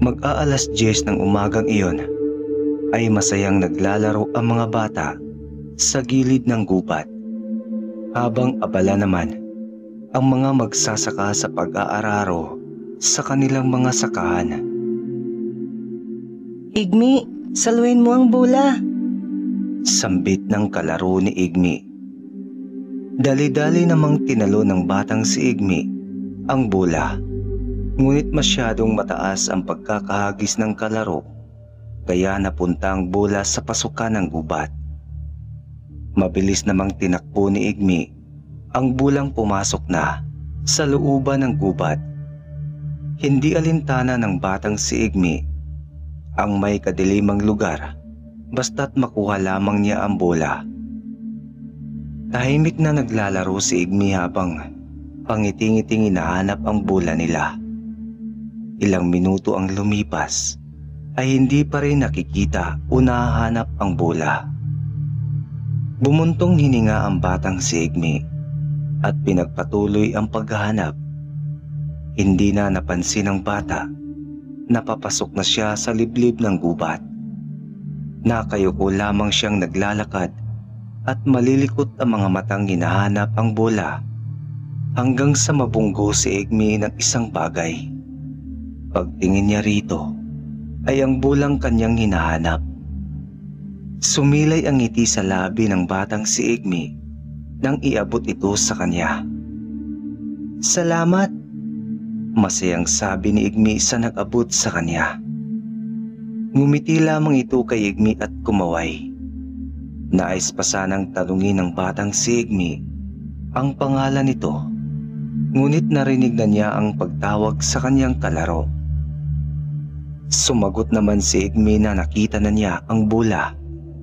Mag-aalas 10 ng umagang iyon ay masayang naglalaro ang mga bata sa gilid ng gubat, habang abala naman ang mga magsasaka sa pag-aararo sa kanilang mga sakahan. Igmi, saluhin mo ang bula. Sambit ng kalaro ni Igmi. Dali-dali namang tinalo ng batang si Igmi ang bula, ngunit masyadong mataas ang pagkakahagis ng kalaro, kaya napunta ang bola sa pasukan ng gubat. Mabilis namang tinakbo ni Igmi ang bulang pumasok na sa looban ng gubat. Hindi alintana ng batang si Igmi ang may kadilimang lugar basta't makuha lamang niya ang bola. Tahimik na naglalaro si Igmi habang pangiti-ngiting hinahanap ang bola nila. Ilang minuto ang lumipas ay hindi pa rin nakikita o nahahanap ang bola. Bumuntong hininga ang batang si Igmi at pinagpatuloy ang paghahanap. Hindi na napansin ng bata na papasok na siya sa liblib ng gubat. Nakayuko lamang siyang naglalakad at malilikot ang mga matang hinahanap ang bola, hanggang sa mabunggo si Igmi ng isang bagay. Pagtingin niya rito ay ang bulang kanyang hinahanap. Sumilay ang ngiti sa labi ng batang si Igmi nang iabot ito sa kanya. Salamat, masayang sabi ni Igmi sa nag-abot sa kanya. Ngumiti lamang ito kay Igmi at kumaway. Nais pa sanang tanungin ng batang si Igmi ang pangalan nito, ngunit narinig na niya ang pagtawag sa kanyang kalaro. Sumagot naman si Igmi na nakita na niya ang bola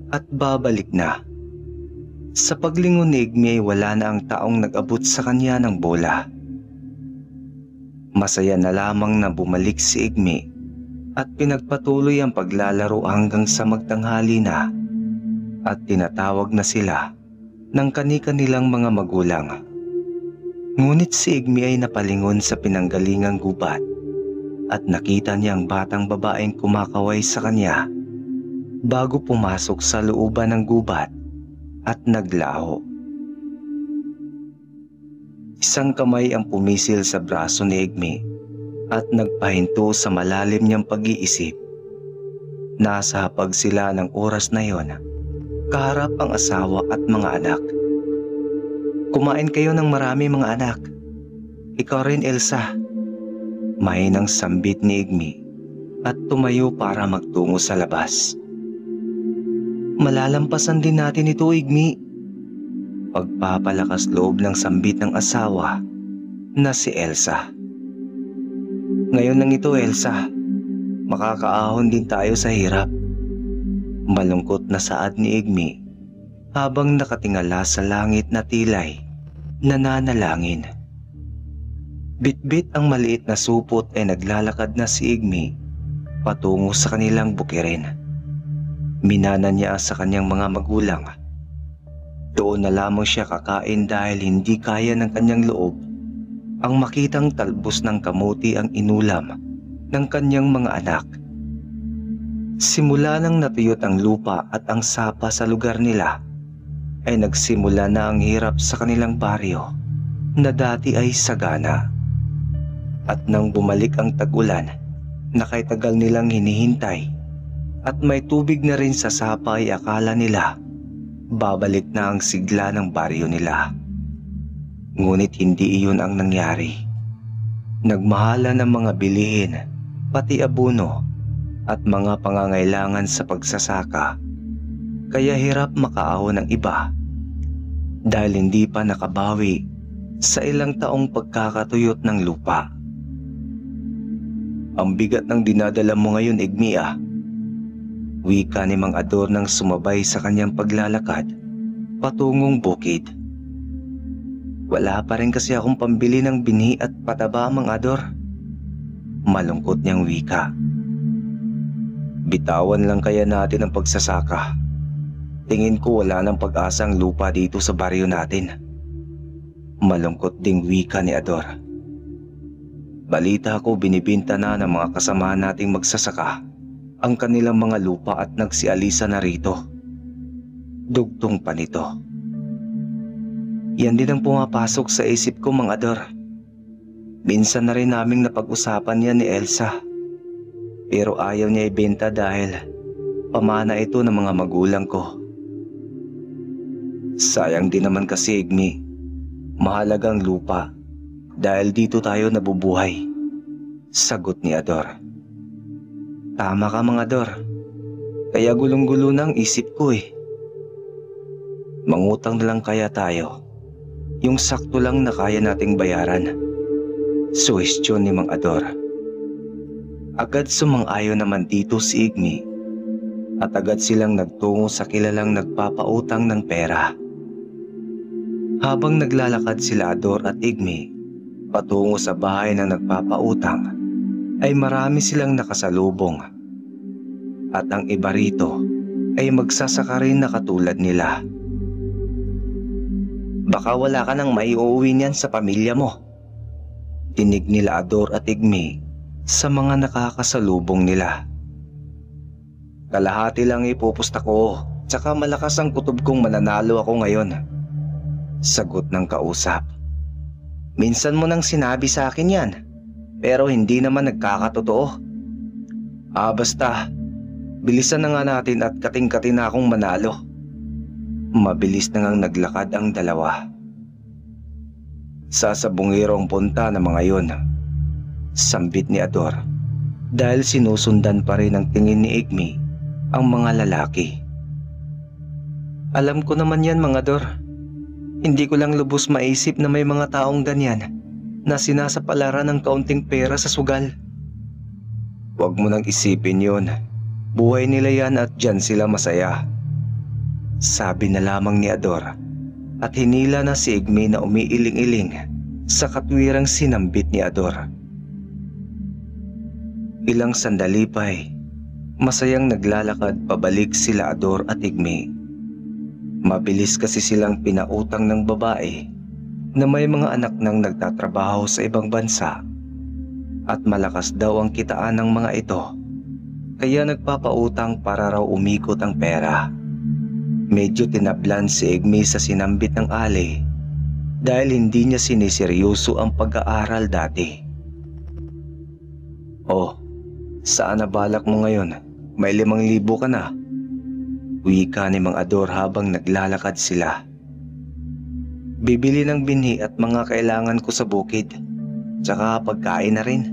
at babalik na. Sa paglingon ni Igmi ay wala na ang taong nag-abot sa kanya ng bola. Masaya na lamang na bumalik si Igmi at pinagpatuloy ang paglalaro hanggang sa magtanghali na at tinatawag na sila ng kani-kanilang mga magulang. Ngunit si Igmi ay napalingon sa pinanggalingang gubat at nakita niya ang batang babaeng kumakaway sa kanya bago pumasok sa looban ng gubat at naglaho. Isang kamay ang pumisil sa braso ni Igmi at nagpahinto sa malalim niyang pag-iisip. Nasa hapag sila ng oras na yon, kaharap ang asawa at mga anak. Kumain kayo ng marami mga anak. Ikaw rin, Elsa. Mahinang sambit ni Igmi at tumayo para magtungo sa labas. Malalampasan din natin ito, Igmi. Pagpapalakas loob ng sambit ng asawa na si Elsa. Ngayon lang ito, Elsa. Makakaahon din tayo sa hirap. Malungkot na saad ni Igmi habang nakatingala sa langit na tilay nananalangin. Bitbit ang maliit na supot ay naglalakad na si Igmi patungo sa kanilang bukirin. Minana niya sa kanyang mga magulang. Doon na lamang siya kakain dahil hindi kaya ng kanyang loob ang makitang talbos ng kamuti ang inulam ng kanyang mga anak. Simula nang natuyot ang lupa at ang sapa sa lugar nila, ay nagsimula na ang hirap sa kanilang baryo na dati ay sagana. At nang bumalik ang tag-ulan na kay tagal nilang hinihintay at may tubig na rin sa sapa, ay akala nila babalik na ang sigla ng baryo nila. Ngunit hindi iyon ang nangyari. Nagmahala ng mga bilihin, pati abono at mga pangangailangan sa pagsasaka, kaya hirap makaahon ng iba dahil hindi pa nakabawi sa ilang taong pagkakatuyot ng lupa. Ang bigat ng dinadala mo ngayon, Igmi, ah. Wika ni Mang Ador nang sumabay sa kanyang paglalakad patungong bukid. Wala pa rin kasi akong pambili ng binhi at pataba, Mang Ador. Malungkot niyang wika. Bitawan lang kaya natin ang pagsasaka. Tingin ko wala nang pag-asa ang lupa dito sa baryo natin. Malungkot ding wika ni Ador. Balita ko binibinta na ng mga kasamahan nating magsasaka ang kanilang mga lupa at nagsialisa na rito. Dugtong pa nito. Yan din ang pumapasok sa isip ko, Mang Ador. Minsan na rin naming napag-usapan yan ni Elsa. Pero ayaw niya ibenta dahil pamana ito ng mga magulang ko. Sayang din naman kasi, Igmi. Mahalagang lupa dahil dito tayo nabubuhay. Sagot ni Ador. Tama ka, Mang Ador. Kaya gulong-gulo na ang isip ko eh. Mangutang na lang kaya tayo. Yung sakto lang na kaya nating bayaran. Suhestyon ni Mang Ador. Agad sumang-ayon naman dito si Igmi at agad silang nagtungo sa kilalang nagpapautang ng pera. Habang naglalakad sila Ador at Igmi patungo sa bahay ng nagpapautang, ay marami silang nakasalubong. At ang iba rito ay magsasaka rin na katulad nila. Baka wala ka nang maiuwi niyan sa pamilya mo. Tinig nila Ador at Igmi sa mga nakakasalubong nila. Kalahati lang ipupusta ko, tsaka malakas ang kutob kong mananalo ako ngayon. Sagot ng kausap. Minsan mo nang sinabi sa akin yan, pero hindi naman nagkakatotoo. Basta, bilisan na nga natin at kating-kati na akong manalo. Mabilis na ngang naglakad ang dalawa. Sasabungero ang punta ng mga yon. Sambit ni Ador dahil sinusundan pa rin ng tingin ni Igmi ang mga lalaki. Alam ko naman yan, Mang Ador. Hindi ko lang lubos maisip na may mga taong ganyan na sinasapalaran ng kaunting pera sa sugal. Huwag mo nang isipin yon. Buhay nila yan at dyan sila masaya. Sabi na lamang ni Ador at hinila na si Igmi na umiiling-iling sa katwirang sinambit ni Ador. Ilang sandali pa masayang naglalakad pabalik sila Ador at Igmi. Mabilis kasi silang pinautang ng babae na may mga anak nang nagtatrabaho sa ibang bansa at malakas daw ang kitaan ng mga ito, kaya nagpapautang para raw umikot ang pera. Medyo tinablan si Igmi sa sinambit ng Ali dahil hindi niya siniseryoso ang pag-aaral dati. Oh, saan na balak mo ngayon? May 5,000 ka na. Wika ni Mang Ador habang naglalakad sila. Bibili ng binhi at mga kailangan ko sa bukid, tsaka pagkain na rin.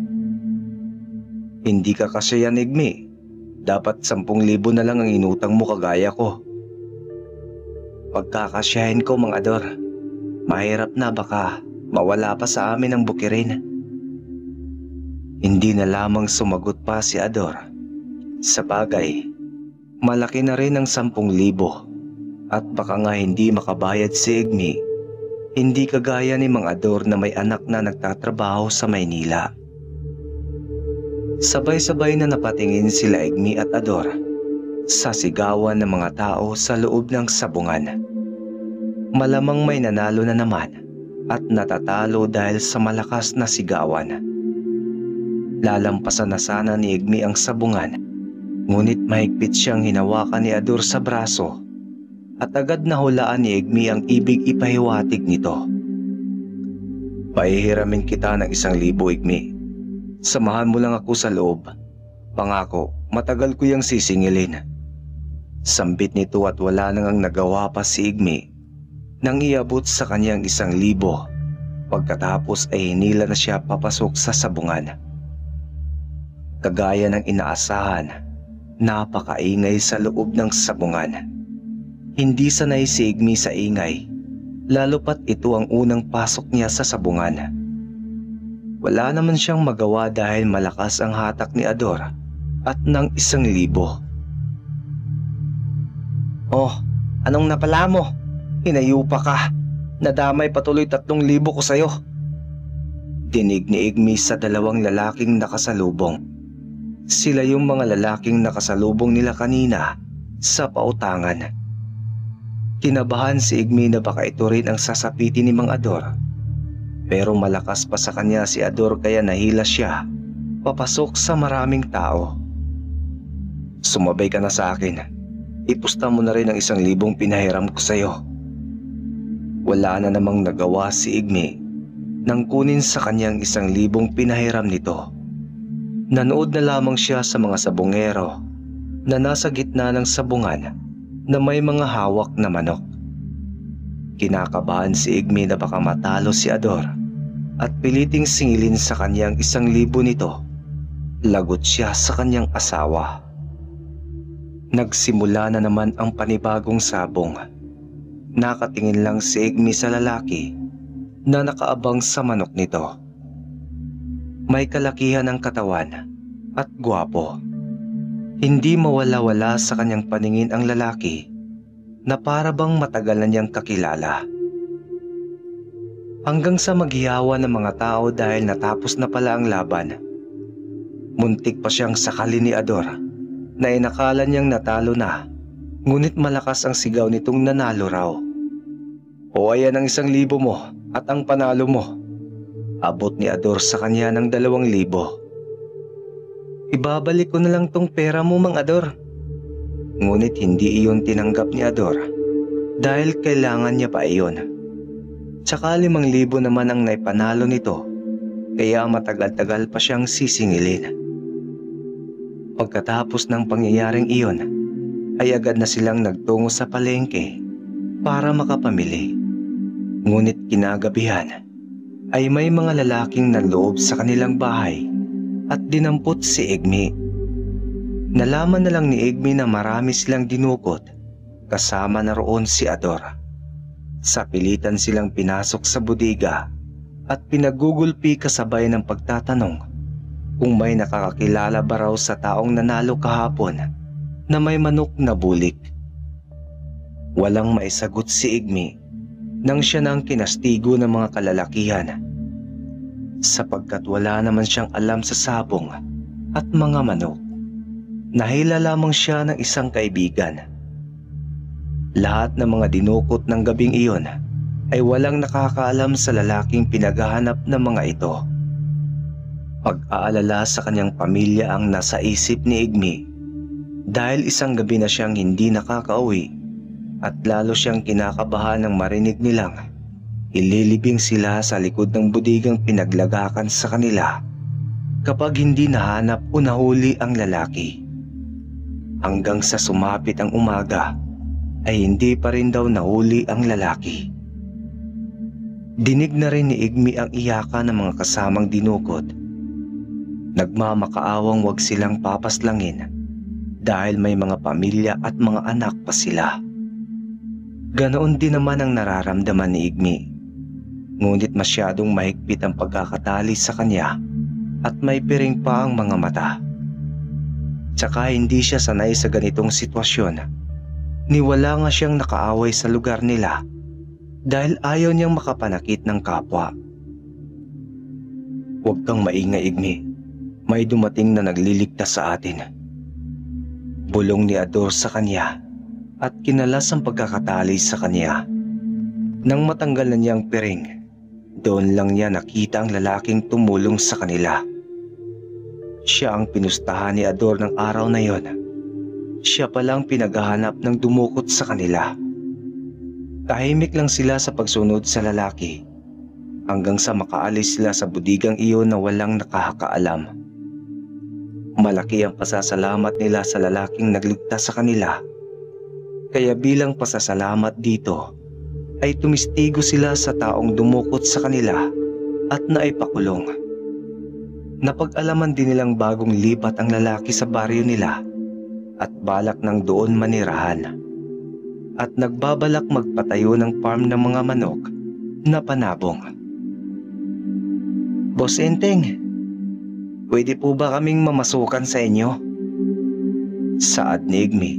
Hindi ka kasi yan, Igmi. Dapat 10,000 na lang ang inutang mo kagaya ko. Pagkakasyahin ko, Mang Ador. Mahirap na, baka mawala pa sa amin ang bukirin. Hindi na lamang sumagot pa si Ador. Sa bagay, malaki na rin ang 10,000 at baka nga hindi makabayad si Igmi. Hindi kagaya ni Mang Ador na may anak na nagtatrabaho sa Maynila. Sabay-sabay na napatingin sila Igmi at Ador sa sigawan ng mga tao sa loob ng sabungan. Malamang may nanalo na naman at natatalo dahil sa malakas na sigawan. Lalampasan na sana ni Igmi ang sabungan, ngunit mahigpit siyang hinawakan ni Ador sa braso at agad nahulaan ni Igmi ang ibig ipahiwatig nito. Pahihiramin kita ng 1,000, Igmi. Samahan mo lang ako sa loob. Pangako, matagal ko yang sisingilin. Sambit nito at wala nang nagawa pa si Igmi nang iabot sa kanyang 1,000. Pagkatapos ay hinila na siya papasok sa sabungan. Kagaya ng inaasahan, napakaingay sa loob ng sabungan. Hindi sanay si Igmi sa ingay, lalo pat ito ang unang pasok niya sa sabungan. Wala naman siyang magawa dahil malakas ang hatak ni Ador at ng 1,000. Oh, anong napala mo? Hinayupa ka. Nadamay patuloy 3,000 ko sa'yo. Dinig ni Igmi sa 2 lalaking nakasalubong. Sila yung mga lalaking nakasalubong nila kanina sa pautangan. Kinabahan si Igmi na baka ito rin ang sasapitin ni Mang Ador. Pero malakas pa sa kanya si Ador kaya nahila siya papasok sa maraming tao. Sumabay ka na sa akin. Ipusta mo na rin ang 1,000 pinahiram ko sa'yo. Wala na namang nagawa si Igme nang kunin sa kanyang 1,000 pinahiram nito. Nanood na lamang siya sa mga sabongero na nasa gitna ng sabungan na may mga hawak na manok. Kinakabahan si Igme na baka matalo si Ador at piliting singilin sa kanyang 1,000 nito. Lagot siya sa kanyang asawa. Nagsimula na naman ang panibagong sabong. Nakatingin lang si Igme sa lalaki na nakaabang sa manok nito. May kalakihan ng katawan at gwapo. Hindi mawala-wala sa kanyang paningin ang lalaki na para bang matagal na niyang kakilala. Hanggang sa maghiyawa ng mga tao dahil natapos na pala ang laban. Muntik pa siyang sakali ni Ador na inakala niyang natalo na, ngunit malakas ang sigaw nitong nanalo raw. O ayan ang 1,000 mo at ang panalo mo. Abot ni Ador sa kanya ng 2,000. Ibabalik ko na lang tong pera mo, Mang Ador. Ngunit hindi iyon tinanggap ni Ador dahil kailangan niya pa iyon. Tsaka 5,000 naman ang naipanalo nito kaya matagal-tagal pa siyang sisingilin. Pagkatapos ng pangyayaring iyon ay agad na silang nagtungo sa palengke para makapamili. Ngunit kinagabihan ay may mga lalaking nanloob sa kanilang bahay at dinampot si Igme. Nalaman na lang ni Igme na marami silang dinukot, kasama na roon si Ador. Sa pilitan silang pinasok sa bodega at pinagugulpi kasabay ng pagtatanong kung may nakakakilala ba raw sa taong nanalo kahapon na may manok na bulik. Walang maisagot si Igme nang siya nang kinastigo ng mga kalalakihan, sapagkat wala naman siyang alam sa sabong at mga manok. Nahila lamang siya ng isang kaibigan. Lahat ng mga dinukot ng gabing iyon ay walang nakakaalam sa lalaking pinaghahanap ng mga ito. Pag-aalala sa kanyang pamilya ang nasa isip ni Igme dahil isang gabi na siyang hindi nakakauwi at lalo siyang kinakabahan nang marinig nilang ililibing sila sa likod ng budigang pinaglagakan sa kanila kapag hindi nahanap o nahuli ang lalaki. Hanggang sa sumapit ang umaga ay hindi pa rin daw nahuli ang lalaki. Dinig na rin ni Igme ang iyakan ng mga kasamang dinukot. Nagmamakaawang wag silang papaslangin dahil may mga pamilya at mga anak pa sila. Ganoon din naman ang nararamdaman ni Igme. Ngunit masyadong mahigpit ang pagkakatali sa kanya at may piring pa ang mga mata. Tsaka hindi siya sanay sa ganitong sitwasyon. Niwala nga siyang nakaaway sa lugar nila dahil ayaw niyang makapanakit ng kapwa. Huwag kang maingay, Igme. May dumating na nagliligtas sa atin. Bulong ni Ador sa kanya at kinalas ang pagkakatali sa kanya. Nang matanggal na niyang piring, doon lang niya nakita ang lalaking tumulong sa kanila. Siya ang pinustahan ni Ador ng araw na yon. Siya palang pinaghahanap ng dumukot sa kanila. Tahimik lang sila sa pagsunod sa lalaki hanggang sa makaalis sila sa budigang iyon na walang nakakaalam. Malaki ang pasasalamat nila sa lalaking nagligtas sa kanila. Kaya bilang pasasalamat dito ay tumistigo sila sa taong dumukot sa kanila at naipakulong. Napag-alaman din nilang bagong lipat ang lalaki sa baryo nila at balak ng doon manirahan. At nagbabalak magpatayo ng farm ng mga manok na panabong. Boss Enteng, pwede po ba kaming mamasukan sa inyo? Saad ni Igme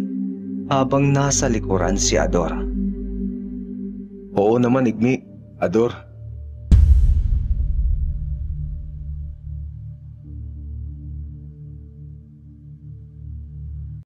habang nasa likuran si Ador. Oo naman, Igme. Ador,